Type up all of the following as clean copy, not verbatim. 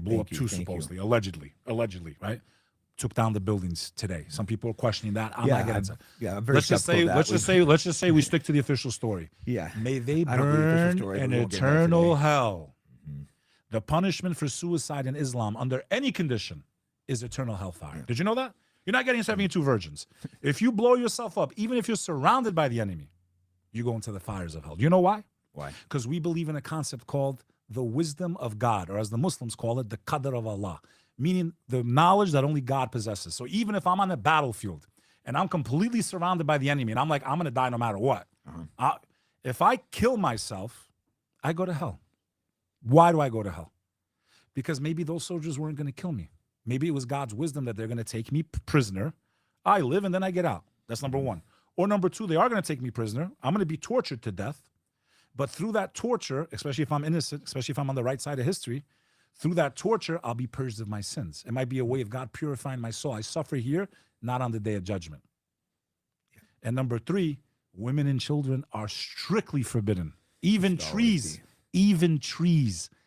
blew up two, supposedly, allegedly, right? Took down the buildings today. Some people are questioning that. I'm not getting into. I'm very let's just say we stick to the official story. Yeah. May they burn in eternal hell. The punishment for suicide in Islam under any condition is eternal hellfire. Yeah. Did you know that? You're not getting 72 virgins. If you blow yourself up, even if you're surrounded by the enemy, you go into the fires of hell. You know why? Why? Because we believe in a concept called the wisdom of God, or as the Muslims call it, the qadr of Allah, meaning the knowledge that only God possesses. So even if I'm on a battlefield and I'm completely surrounded by the enemy and I'm like, I'm going to die no matter what. If I kill myself, I go to hell. Why do I go to hell? Because maybe those soldiers weren't going to kill me. Maybe it was God's wisdom that they're going to take me prisoner. I live and then I get out. That's number one. Or number two, they are going to take me prisoner. I'm going to be tortured to death. But through that torture, especially if I'm innocent, especially if I'm on the right side of history, through that torture, I'll be purged of my sins. It might be a way of God purifying my soul. I suffer here, not on the day of judgment. Yeah. And number three, women and children are strictly forbidden. Even trees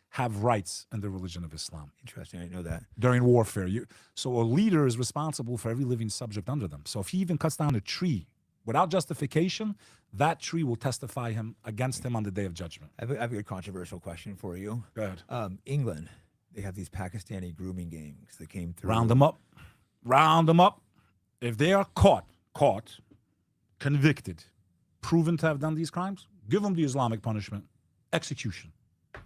have rights in the religion of Islam. Interesting, I didn't know that. During warfare. So a leader is responsible for every living subject under them. So if he even cuts down a tree without justification, that tree will testify against him on the day of judgment. I have a controversial question for you. Go ahead. England, they have these Pakistani grooming gangs that came through. Round them up. If they are caught, convicted, proven to have done these crimes, give them the Islamic punishment, execution.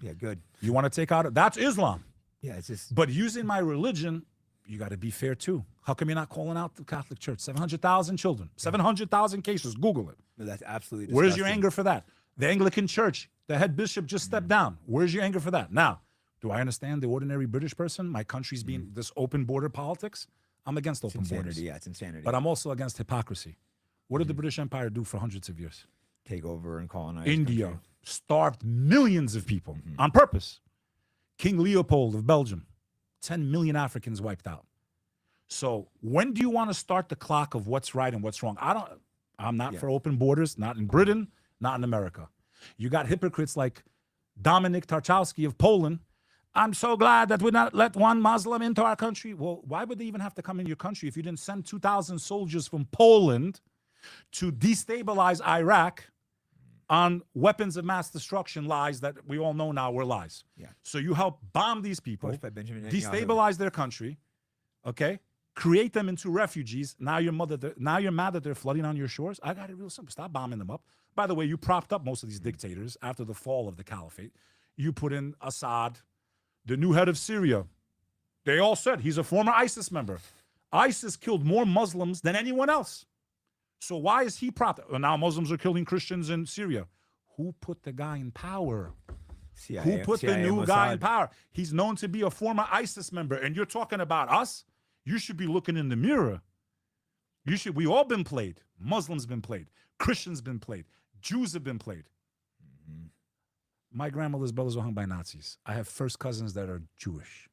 Yeah, good. You want to take out, that's Islam. Yeah, it's just. But using my religion, you got to be fair too. How come you're not calling out the Catholic Church? 700,000 children, 700,000 cases. Google it. No, that's absolutely disgusting. Where's your anger for that? The Anglican Church, the head bishop just stepped down. Where's your anger for that? Now, do I understand the ordinary British person? My country's being this open border politics. I'm against open borders. Yeah, it's insanity. But I'm also against hypocrisy. What did the British Empire do for hundreds of years? Take over and colonize India. country. Starved millions of people on purpose. King Leopold of Belgium, 10 million Africans wiped out. So when do you want to start the clock of what's right and what's wrong? I'm not for open borders, not in Britain, not in America. You got hypocrites like Dominik Tarczewski of Poland. I'm so glad that we not let one Muslim into our country. Well, why would they even have to come in your country if you didn't send 2,000 soldiers from Poland to destabilize Iraq on weapons of mass destruction lies that we all know now were lies? Yeah. So you help bomb these people, destabilize their country, okay? Create them into refugees. Now you're mad that they're flooding on your shores. I got it real simple. Stop bombing them up. By the way, you propped up most of these dictators after the fall of the caliphate. You put in Assad, the new head of Syria. They all said he's a former ISIS member. ISIS killed more Muslims than anyone else. So why is he propped up? Well, now Muslims are killing Christians in Syria. Who put the guy in power? Who put the new guy in power? He's known to be a former ISIS member, and you're talking about us? You should be looking in the mirror. We all been played. Muslims been played. Christians been played. Jews have been played. My grandmother's brothers were hung by Nazis. I have first cousins that are Jewish.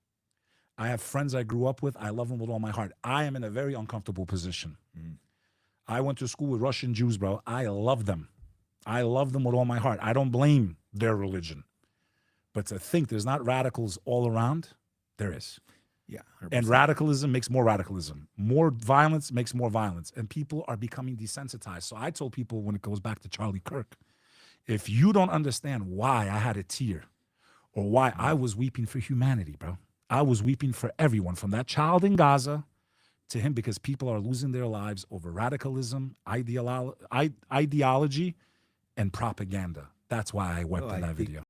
I have friends I grew up with. I love them with all my heart. I am in a very uncomfortable position. I went to school with Russian Jews, bro. I love them. I love them with all my heart. I don't blame their religion. But to think there's not radicals all around, there is. Yeah, 100%. And radicalism makes more radicalism. More violence makes more violence. And people are becoming desensitized. So I told people when it goes back to Charlie Kirk, if you don't understand why I had a tear or why I was weeping for humanity, bro, I was weeping for everyone from that child in Gaza to him, because people are losing their lives over radicalism, ideology, and propaganda. That's why I wept in that video.